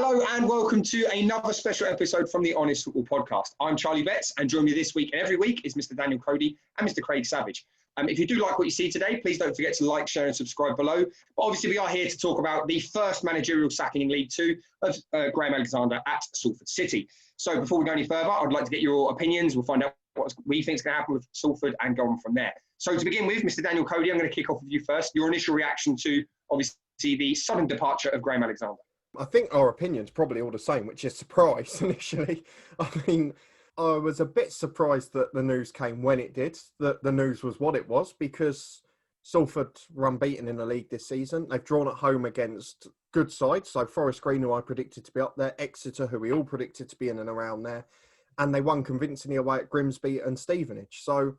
Hello and welcome to another special episode from the Honest Football Podcast. I'm Charlie Betts and joining me this week and every week is Mr. Daniel Cody and Mr. Craig Savage. If you do like what you see today, please don't forget to like, share and subscribe below. But obviously we are here to talk about the first managerial sacking in League Two of Graham Alexander at Salford City. So before we go any further, I'd like to get your opinions. We'll find out what we think is going to happen with Salford and go on from there. So to begin with, Mr. Daniel Cody, I'm going to kick off with you first. Your initial reaction to obviously the sudden departure of Graham Alexander. I think our opinion's probably all the same, which is surprise initially. I was a bit surprised that the news came when it did, that the news was what it was, because Salford were unbeaten in the league this season. They've drawn at home against good sides, so Forest Green, who I predicted to be up there, Exeter, who we all predicted to be in and around there, and they won convincingly away at Grimsby and Stevenage. So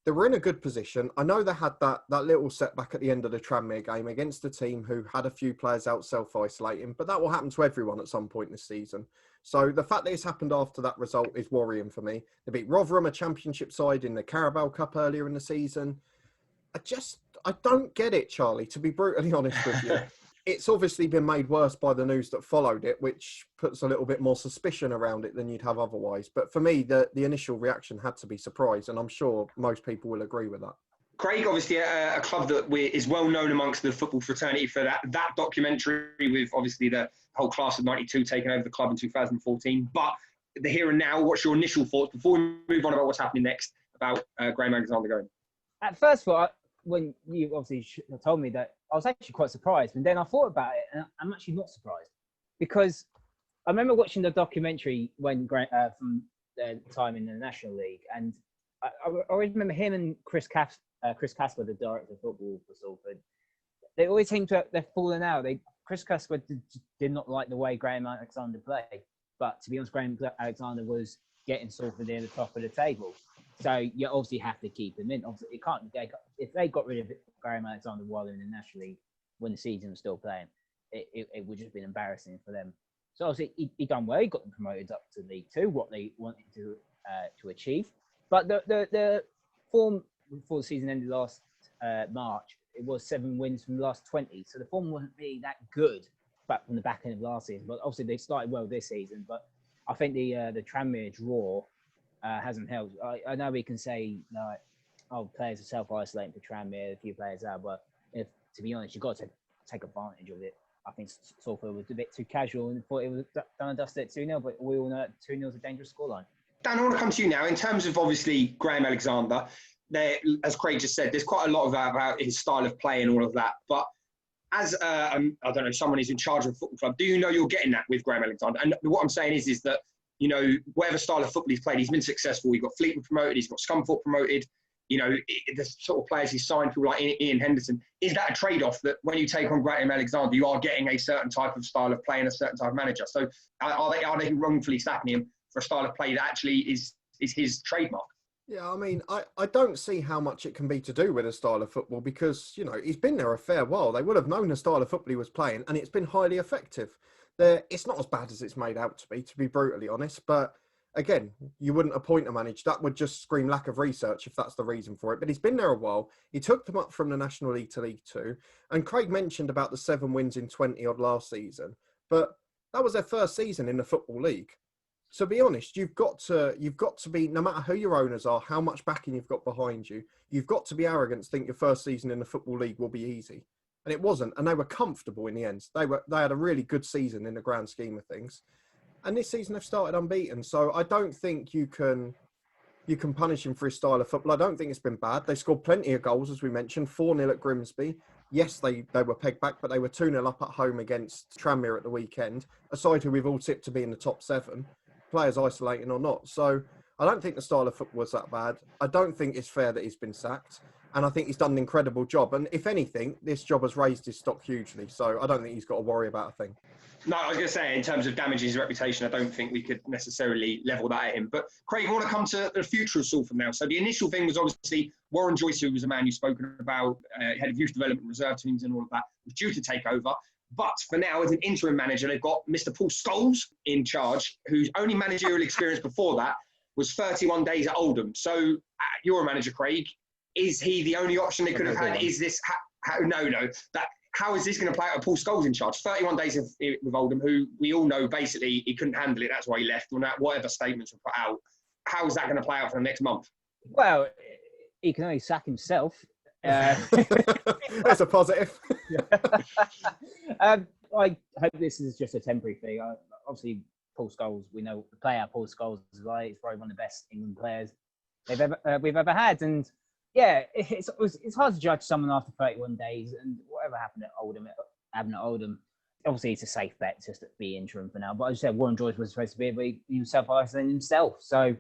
they were in a good position. I know they had that little setback at the end of the Tranmere game against a team who had a few players out self-isolating, but that will happen to everyone at some point this season. So the fact that it's happened after that result is worrying for me. They beat Rotherham, a championship side, in the Carabao Cup earlier in the season. I don't get it, Charlie, to be brutally honest with you. It's obviously been made worse by the news that followed it, which puts a little bit more suspicion around it than you'd have otherwise. But for me, the initial reaction had to be surprise, and I'm sure most people will agree with that. Craig, obviously a club that is well known amongst the football fraternity for that documentary with obviously the whole class of 92 taking over the club in 2014. But the here and now, what's your initial thoughts before we move on about what's happening next about Graham Alexander going? At first thought, when you obviously told me that, I was actually quite surprised. And then I thought about it, and I'm actually not surprised. Because I remember watching the documentary when from the time in the National League, and I always remember him and Chris Casper, the director of football for Salford. They always seem to they've fallen out. Chris Casper did not like the way Graham Alexander played, but to be honest, Graham Alexander was getting Salford near the top of the table. So you obviously have to keep him in. Obviously, it can't. If they got rid of Graham Alexander while in the National League when the season was still playing, it would just been embarrassing for them. So obviously he done well. He got them promoted up to League Two, what they wanted to achieve. But the form before the season ended last March, it was 7 wins from the last 20. So the form wasn't really that good back from the back end of last season. But obviously they started well this season. But I think the Tranmere draw hasn't helped. I know we can say like, players are self-isolating for Tranmere, a few players are, but to be honest, you've got to take advantage of it. I think Salford was a bit too casual and thought it was done and dusted at 2-0, but we all know that 2-0 is a dangerous scoreline. Dan, I want to come to you now. In terms of obviously Graham Alexander, there, as Craig just said, there's quite a lot of that about his style of play and all of that. But as I don't know, someone who's in charge of a football club, do you know you're getting that with Graham Alexander? And what I'm saying is that, you know, whatever style of football he's played, he's been successful. He's got Fleetwood promoted, he's got Scunthorpe promoted. You know, the sort of players he's signed, people like Ian Henderson. Is that a trade-off that when you take on Graham Alexander, you are getting a certain type of style of play and a certain type of manager? So are they wrongfully sacking him for a style of play that actually is his trademark? Yeah, I mean, I don't see how much it can be to do with a style of football because, you know, he's been there a fair while. They would have known the style of football he was playing, and it's been highly effective. It's not as bad as it's made out to be brutally honest. But again, you wouldn't appoint a manager. That would just scream lack of research if that's the reason for it. But he's been there a while. He took them up from the National League to League Two. And Craig mentioned about the 7 wins in 20-odd last season. But that was their first season in the Football League. So be honest, you've got to be, no matter who your owners are, how much backing you've got behind you, you've got to be arrogant to think your first season in the Football League will be easy. And it wasn't. And they were comfortable in the end. They had a really good season in the grand scheme of things. And this season they've started unbeaten. So I don't think you can punish him for his style of football. I don't think it's been bad. They scored plenty of goals, as we mentioned, 4-0 at Grimsby. Yes, they were pegged back, but they were 2-0 up at home against Tranmere at the weekend, a side who we've all tipped to be in the top 7, players isolating or not. So I don't think the style of football was that bad. I don't think it's fair that he's been sacked. And I think he's done an incredible job. And if anything, this job has raised his stock hugely. So I don't think he's got to worry about a thing. No, I was going to say, in terms of damaging his reputation, I don't think we could necessarily level that at him. But Craig, I want to come to the future of Salford now. So the initial thing was obviously Warren Joyce, who was a man you've spoken about, head of youth development, reserve teams and all of that, was due to take over. But for now, as an interim manager, they've got Mr. Paul Scholes in charge, whose only managerial experience before that was 31 days at Oldham. So you're a manager, Craig. Is he the only option they could have had? Is this... how is this going to play out with Paul Scholes in charge? 31 days with Oldham, who we all know basically he couldn't handle it. That's why he left. Or whatever statements were put out. How is that going to play out for the next month? Well, he can only sack himself. That's a positive. I hope this is just a temporary thing. Obviously, Paul Scholes, we know the player Paul Scholes is like. He's probably one of the best England players we've ever had. And yeah, it's hard to judge someone after 31 days. And whatever happened at Oldham, obviously it's a safe bet just to be interim for now. But as I said, Warren Joyce was supposed to be, but he was self-isolating himself. So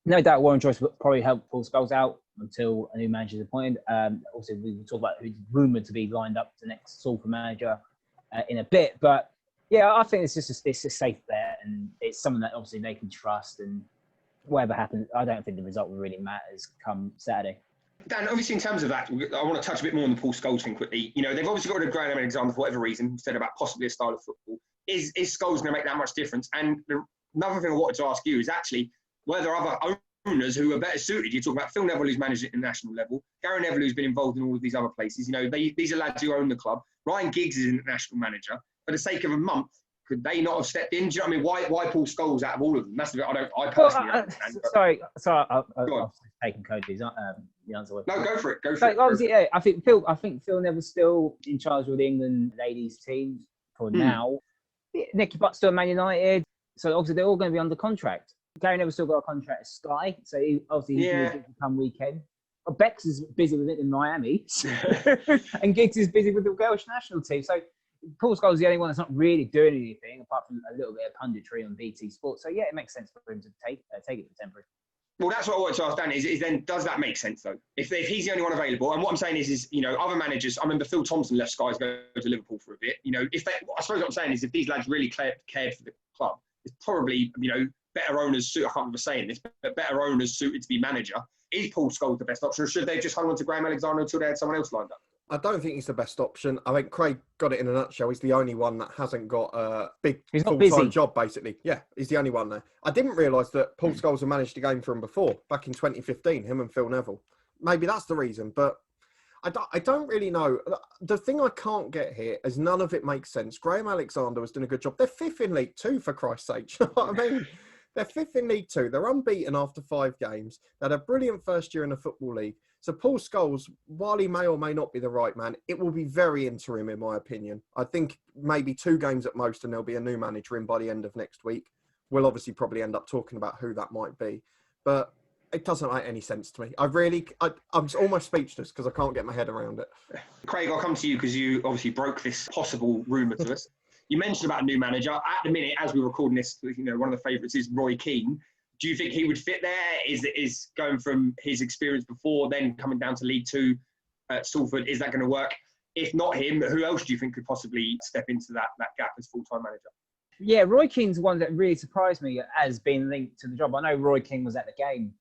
no doubt Warren Joyce will probably help Paul Scholes out until a new manager is appointed. Also, we will talk about who's rumoured to be lined up to the next Salford manager in a bit. But yeah, I think it's a safe bet, and it's someone that obviously they can trust. And whatever happens, I don't think the result really matters come Saturday. Dan, obviously in terms of that, I want to touch a bit more on the Paul Scholes thing quickly. You know, they've obviously got a Graham Alexander for whatever reason, said about possibly a style of football. Is Scholes going to make that much difference? And another thing I wanted to ask you is actually, were there other owners who are better suited? You talk about Phil Neville, who's managed at the national level, Gary Neville, who's been involved in all of these other places. You know, these are lads who own the club. Ryan Giggs is an international manager. For the sake of a month, could they not have stepped in? Do you know what I mean? Why Paul Scholes out of all of them? That's the bit I personally don't understand. Sorry, I've taken Cody's the answer. No, go for it. Go for it. Obviously, yeah, I think Phil Neville's still in charge of the England ladies team for now. Nicky Butt's still at Man United, so obviously they're all going to be under contract. Gary Neville's still got a contract at Sky, so he's going to come weekend. Bex is busy with it in Miami, and Giggs is busy with the Welsh national team. So Paul Scholes is the only one that's not really doing anything apart from a little bit of punditry on BT Sport. So yeah, it makes sense for him to take it for temporary. Well, that's what I wanted to ask Dan. Is then does that make sense though? If he's the only one available, and what I'm saying is you know other managers. I remember Phil Thompson left Sky to go to Liverpool for a bit. You know, I suppose what I'm saying is if these lads really cared for the club, it's probably better owners. I can't remember saying this, but better owners suited to be manager. Is Paul Scholes the best option, or should they just hung on to Graham Alexander until they had someone else lined up? I don't think he's the best option. I think Craig got it in a nutshell. He's the only one that hasn't got a big full-time job, basically. Yeah, he's the only one there. I didn't realise that Paul Scholes had managed a game for him before, back in 2015, him and Phil Neville. Maybe that's the reason, but I don't really know. The thing I can't get here is none of it makes sense. Graham Alexander was doing a good job. They're fifth in League Two, for Christ's sake. You know what I mean? They're fifth in League Two. They're unbeaten after 5 games. They had a brilliant first year in the Football League. So Paul Scholes, while he may or may not be the right man, it will be very interim in my opinion. I think maybe 2 games at most and there'll be a new manager in by the end of next week. We'll obviously probably end up talking about who that might be. But it doesn't make any sense to me. I'm almost speechless because I can't get my head around it. Craig, I'll come to you because you obviously broke this possible rumour to us. You mentioned about a new manager. At the minute, as we're recording this, one of the favourites is Roy Keane. Do you think he would fit there? Is going from his experience before, then coming down to League Two at Salford, is that going to work? If not him, who else do you think could possibly step into that gap as full-time manager? Yeah, Roy Keane's one that really surprised me as being linked to the job. I know Roy Keane was at the game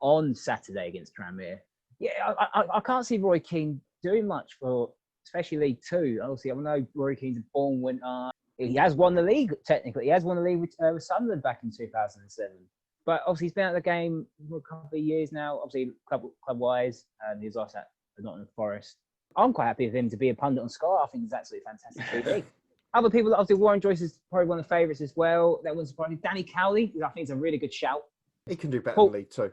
on Saturday against Tranmere. Yeah, I can't see Roy Keane doing much for, especially League Two. Obviously, I know Roy Keane's a born winner. He has won the league, technically. He has won the league with Sunderland back in 2007. But obviously, he's been at the game for a couple of years now, obviously club-wise, and he was also at Nottingham Forest. I'm quite happy with him to be a pundit on Sky. I think it's absolutely fantastic TV. Other people, obviously, Warren Joyce is probably one of the favourites as well. That wouldn't surprise me. Danny Cowley, I think, is a really good shout. He can do better than League Two,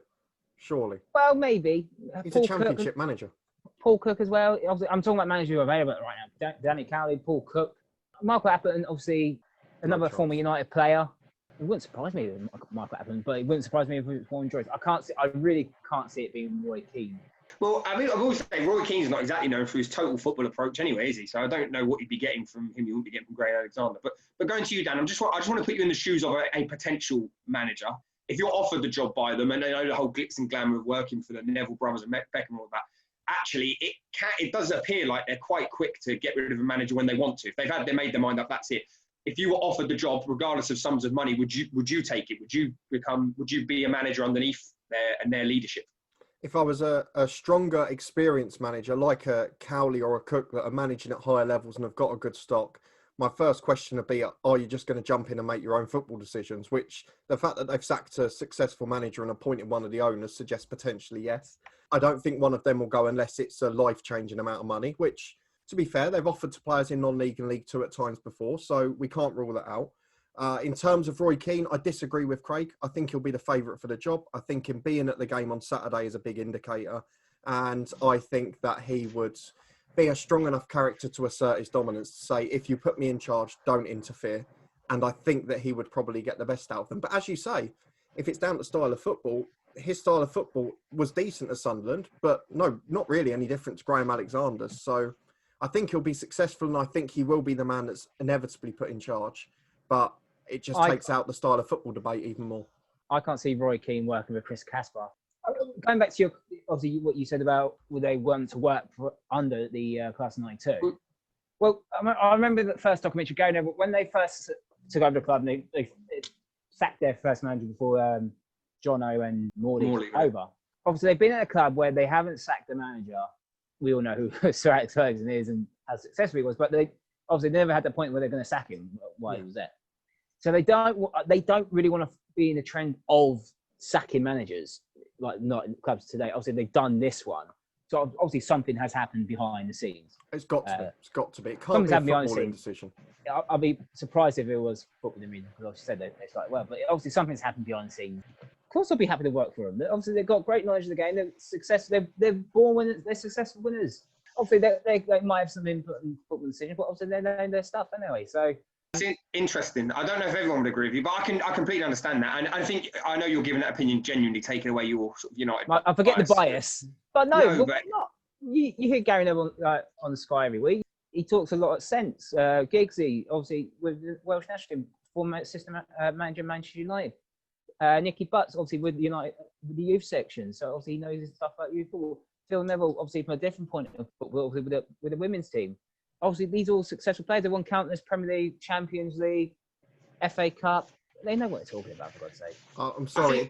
surely. Well, maybe. He's a championship manager. Paul Cook as well. Obviously, I'm talking about managers who are available right now. Danny Cowley, Paul Cook. Michael Appleton, obviously, another former United player. It wouldn't surprise me if Michael Appleton, but it wouldn't surprise me if it was Warren Joyce. I really can't see it being Roy Keane. Well, I mean, I've always said Roy Keane's not exactly known for his total football approach anyway, is he? So I don't know what you'd be getting from him. You wouldn't be getting from Graham Alexander. But going to you, Dan, I just want to put you in the shoes of a potential manager. If you're offered the job by them, and they know the whole glitz and glamour of working for the Neville brothers and Beckham and all that, actually, it does appear like they're quite quick to get rid of a manager when they want to. If they've made their mind up, that's it. If you were offered the job, regardless of sums of money, would you take it? Would you be a manager underneath their leadership? If I was a stronger, experienced manager like a Cowley or a Cook that are managing at higher levels and have got a good stock, my first question would be, are you just going to jump in and make your own football decisions? Which the fact that they've sacked a successful manager and appointed one of the owners suggests potentially yes. I don't think one of them will go unless it's a life-changing amount of money, which To be fair, they've offered to players in non-league and League Two at times before, so we can't rule that out. In terms of Roy Keane, I disagree with Craig. I think he'll be the favourite for the job. I think him being at the game on Saturday is a big indicator. And I think that he would be a strong enough character to assert his dominance to say, if you put me in charge, don't interfere. And I think that he would probably get the best out of them. But as you say, if it's down to style of football, his style of football was decent at Sunderland, but no, not really any different to Graham Alexander's. So I think he'll be successful, and I think he will be the man that's inevitably put in charge. But it just takes out the style of football debate even more. I can't see Roy Keane working with Chris Casper. Going back to your, obviously, what you said about would they want to work under the class of 92. Well, I remember the first documentary going over when they first took over the club, and they sacked their first manager before Jono and Morley took over. Obviously, they've been at a club where they haven't sacked the manager. We all know who Sir Alex Ferguson is and how successful he was, but they obviously never had the point where they're going to sack him while he was there. So they don't really want to be in a trend of sacking managers, like not in clubs today. Obviously, they've done this one. So obviously something has happened behind the scenes. It's got to be. It's got to be. It can't be a footballing decision. I'll be surprised if it was footballing reason, because obviously said they started well. But obviously something's happened behind the scenes. Of course, I'll be happy to work for them. Obviously, they've got great knowledge of the game. They're successful. They're born winners. They're successful winners. Obviously, they might have some input in football decisions, but obviously they know their stuff anyway. So it's interesting. I don't know if everyone would agree with you, but I completely understand that. And I think I know you're giving that opinion genuinely, taking away your sort of United. I forget bias. The bias, but no, but not. You hear Gary Neville on Sky every week. He talks a lot of sense. Giggsy, obviously, with the Welsh national team, former assistant manager of Manchester United. Nicky Butts, obviously, with United, with the youth section. So, obviously, he knows his stuff about youth football. Phil Neville, obviously, from a different point of football, obviously, with the women's team. Obviously, these are all successful players. They won countless Premier League, Champions League, FA Cup. They know what they're talking about, for God's sake. I'm sorry, it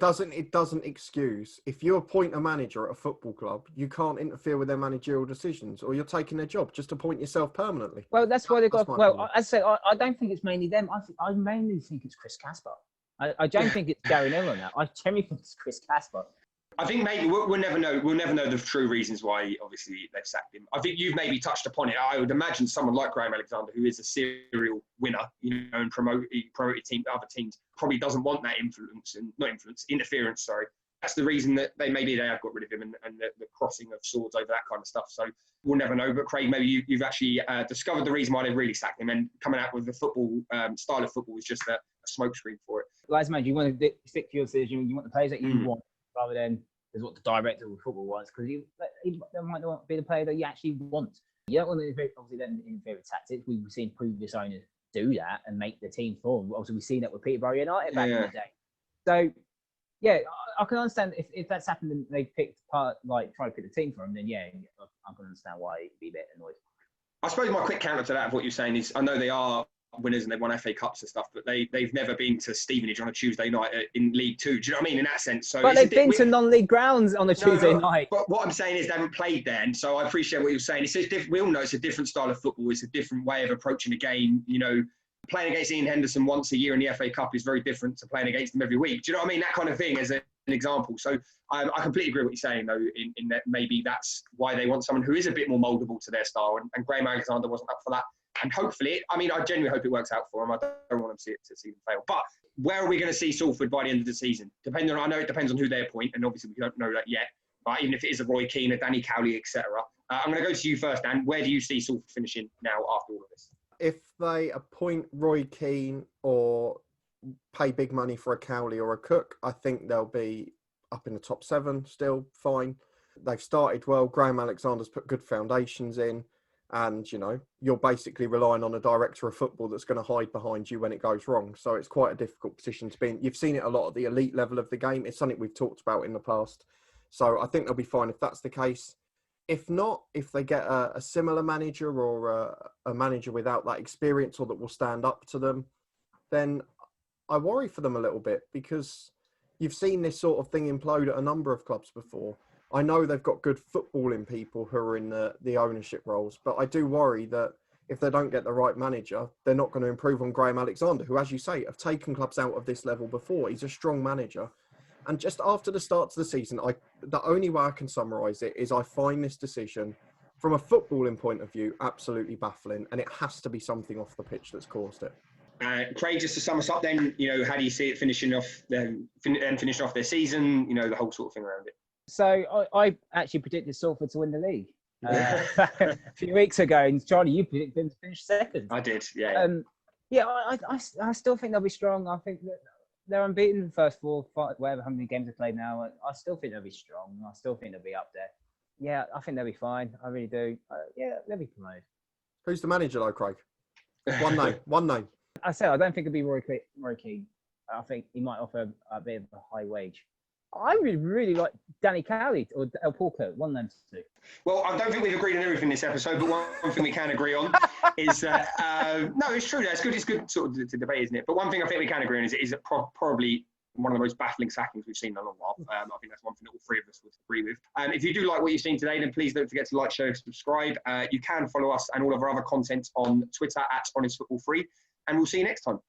doesn't excuse. If you appoint a manager at a football club, you can't interfere with their managerial decisions, or you're taking their job. Just appoint yourself permanently. Well, that's why they've got. Well, as I say, I don't think it's mainly them. I mainly think it's Chris Casper. I don't think it's Gary Neville now. I genuinely think it's Chris Casper. I think maybe we'll never know. We'll never know the true reasons why, obviously, they've sacked him. I think you've maybe touched upon it. I would imagine someone like Graham Alexander, who is a serial winner, and promoted other teams, probably doesn't want that interference. Sorry, that's the reason that they have got rid of him, and the crossing of swords over that kind of stuff. So we'll never know. But Craig, maybe you've actually discovered the reason why they really sacked him, and coming out with the football style of football was just a smokescreen for it. Like I mentioned, you want to stick to your decision. You want the players that you want, rather than is what the director of football wants, because they might not be the player that you actually want. You don't want to obviously then interfere with tactics. We've seen previous owners do that and make the team form. Obviously, we've seen that with Peterborough United back in the day. So, yeah, I can understand if that's happened and they picked part, like try to pick the team for them, then yeah, I can understand why you'd be a bit annoyed. I suppose my quick counter to that of what you're saying is, I know they are winners and they've won FA Cups and stuff, but they've never been to Stevenage on a Tuesday night in League Two. Do you know what I mean? In that sense. So, but they've been to non-league grounds on a Tuesday night. But what I'm saying is they haven't played there, and so I appreciate what you're saying. We all know it's a different style of football. It's a different way of approaching the game. Playing against Ian Henderson once a year in the FA Cup is very different to playing against them every week. Do you know what I mean? That kind of thing as an example. So I completely agree with what you're saying, though, in that maybe that's why they want someone who is a bit more mouldable to their style, and Graham Alexander wasn't up for that. And hopefully, I genuinely hope it works out for them. I don't want them to see them fail. But where are we going to see Salford by the end of the season? I know it depends on who they appoint, and obviously we don't know that yet. But even if it is a Roy Keane, a Danny Cowley, etc., I'm going to go to you first, Dan. Where do you see Salford finishing now after all of this? If they appoint Roy Keane or pay big money for a Cowley or a Cook, I think they'll be up in the top 7, still fine. They've started well. Graham Alexander's put good foundations in. And, you're basically relying on a director of football that's going to hide behind you when it goes wrong. So it's quite a difficult position to be in. You've seen it a lot at the elite level of the game. It's something we've talked about in the past. So I think they'll be fine if that's the case. If not, if they get a similar manager or a manager without that experience or that will stand up to them, then I worry for them a little bit, because you've seen this sort of thing implode at a number of clubs before. I know they've got good footballing people who are in the ownership roles, but I do worry that if they don't get the right manager, they're not going to improve on Graham Alexander, who, as you say, have taken clubs out of this level before. He's a strong manager. And just after the start of the season, the only way I can summarise it is I find this decision from a footballing point of view, absolutely baffling, and it has to be something off the pitch that's caused it. Craig, just to sum us up then, how do you see it finishing off finishing off their season, the whole sort of thing around it? So I actually predicted Salford to win the league a few weeks ago, and Charlie, you predicted them to finish second. I did, yeah. I still think they'll be strong. I think that they're unbeaten in the first 4, 5, whatever, how many games they've played now. I still think they'll be strong. I still think they'll be up there. Yeah, I think they'll be fine. I really do. They'll be promoted. Who's the manager though, Craig? One name. I said I don't think it'll be Roy Keane. I think he might offer a bit of a high wage. I really like Danny Cowley or Paul Scholes, one of them two. Well, I don't think we've agreed on everything this episode, but one thing we can agree on is that no, it's true. It's good sort of to debate, isn't it? But one thing I think we can agree on is probably one of the most baffling sackings we've seen in a long while. I think that's one thing that all three of us would agree with. If you do like what you've seen today, then please don't forget to like, share, subscribe. You can follow us and all of our other content on Twitter @HonestFootballFree, and we'll see you next time.